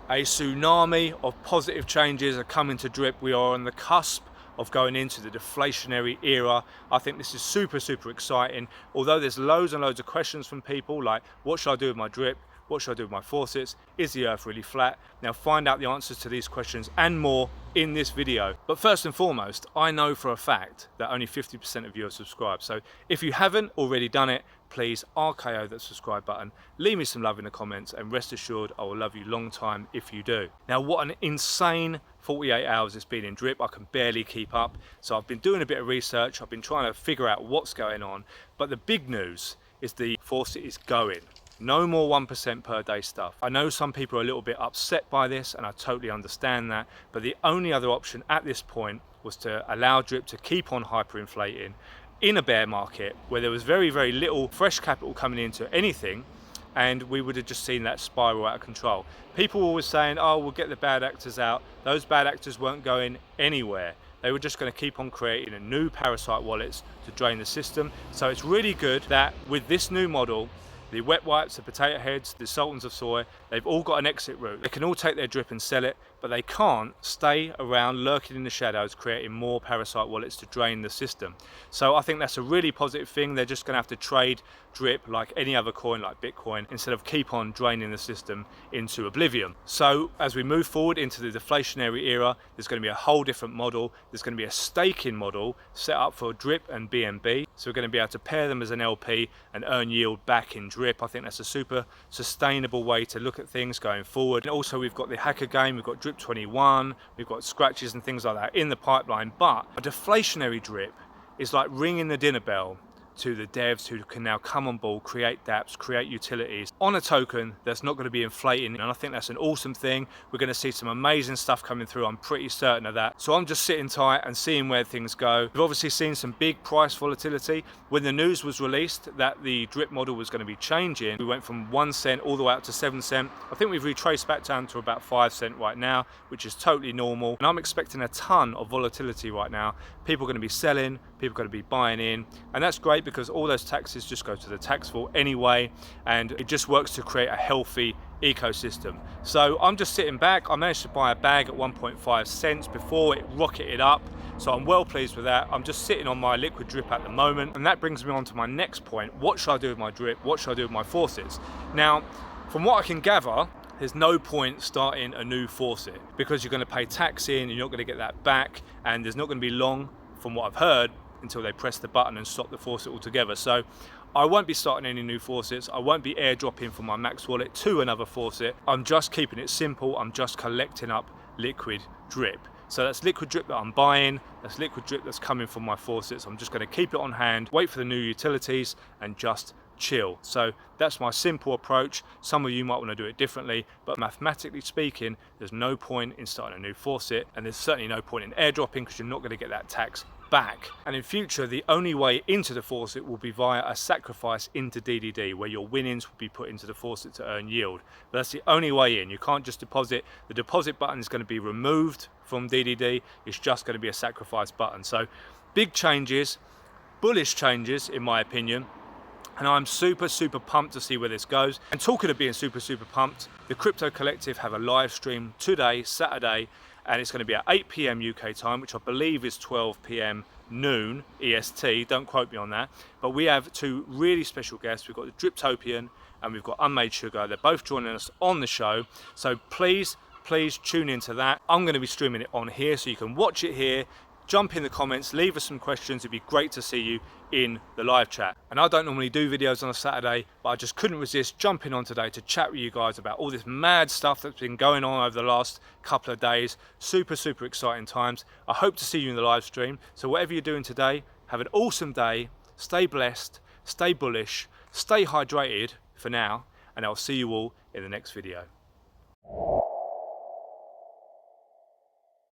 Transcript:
A tsunami of positive changes are coming to drip. We are on the cusp of going into the deflationary era. I think this is super exciting. Although there's loads and loads of questions from people like, what should I do with my drip? What should I do with my faucets? Is the earth really flat? Now find out the answers to these questions and more in this video. But first and foremost, I know for a fact that only 50% of you are subscribed. So if you haven't already done it, please RKO that subscribe button, leave me some love in the comments, and rest assured I will love you long time if you do. Now what an insane 48 hours it's been in drip. I can barely keep up. So I've been doing a bit of research. I've been trying to figure out what's going on. But the big news is the faucet is going. No more 1% per day stuff. I know some people are a little bit upset by this, and I totally understand that, but the only other option at this point was to allow drip to keep on hyperinflating in a bear market where there was very little fresh capital coming into anything, and we would have just seen that spiral out of control. People were always saying, oh, we'll get the bad actors out. Those bad actors weren't going anywhere. They were just going to keep on creating a new parasite wallets to drain the system. So it's really good that with this new model, the wet wipes, the potato heads, the sultans of soy, they've all got an exit route. They can all take their drip and sell it, but they can't stay around lurking in the shadows creating more parasite wallets to drain the system. So I think that's a really positive thing. They're just going to have to trade drip like any other coin, like Bitcoin, instead of keep on draining the system into oblivion. So as we move forward into the deflationary era, there's going to be a whole different model. There's going to be a staking model set up for drip and BNB. So we're going to be able to pair them as an LP and earn yield back in drip. I think that's a super sustainable way to look at things going forward. And also we've got the hacker game, we've got drip 21, we've got scratches and things like that in the pipeline. But a deflationary drip is like ringing the dinner bell to the devs who can now come on board, create dApps, create utilities on a token that's not going to be inflating. And I think that's an awesome thing. We're going to see some amazing stuff coming through. I'm pretty certain of that. So I'm just sitting tight and seeing where things go. We've obviously seen some big price volatility. When the news was released that the drip model was going to be changing, we went from 1 cent all the way up to 7 cents. I think we've retraced back down to about 5 cents right now, which is totally normal. And I'm expecting a ton of volatility right now. People are going to be selling, people are going to be buying in, and that's great because all those taxes just go to the tax vault anyway, and it just works to create a healthy ecosystem. So I'm just sitting back. I managed to buy a bag at 1.5 cents before it rocketed up, so I'm well pleased with that. I'm just sitting on my liquid drip at the moment, and that brings me on to my next point. What should I do with my drip? What should I do with my faucets? Now, from what I can gather, there's no point starting a new faucet because you're going to pay tax in, you're not going to get that back, and there's not going to be long, from what I've heard, until they press the button and stop the faucet altogether. So I won't be starting any new faucets. I won't be airdropping from my Max wallet to another faucet. I'm just keeping it simple. I'm just collecting up liquid drip. So that's liquid drip that I'm buying, that's liquid drip that's coming from my faucets. I'm just going to keep it on hand, wait for the new utilities, and just chill. So that's my simple approach. Some of you might want to do it differently, but mathematically speaking, there's no point in starting a new faucet, and there's certainly no point in airdropping because you're not going to get that tax back. And in future, the only way into the faucet will be via a sacrifice into DDD, where your winnings will be put into the faucet to earn yield. But that's the only way in. You can't just deposit. The deposit button is going to be removed from DDD. It's just going to be a sacrifice button. So big changes, bullish changes in my opinion. And I'm super pumped to see where this goes. And talking of being super pumped, the Crypto Collective have a live stream today, Saturday, and it's going to be at 8 PM UK time, which I believe is 12 PM noon EST. Don't quote me on that. But we have two really special guests. We've got the Driptopian and we've got Unmade Sugar. They're both joining us on the show. So please tune into that. I'm going to be streaming it on here, so you can watch it here. Jump in the comments, leave us some questions. It'd be great to see you in the live chat. And I don't normally do videos on a Saturday, but I just couldn't resist jumping on today to chat with you guys about all this mad stuff that's been going on over the last couple of days. Super exciting times. I hope to see you in the live stream. So whatever you're doing today, have an awesome day. Stay blessed, stay bullish, stay hydrated for now, and I'll see you all in the next video.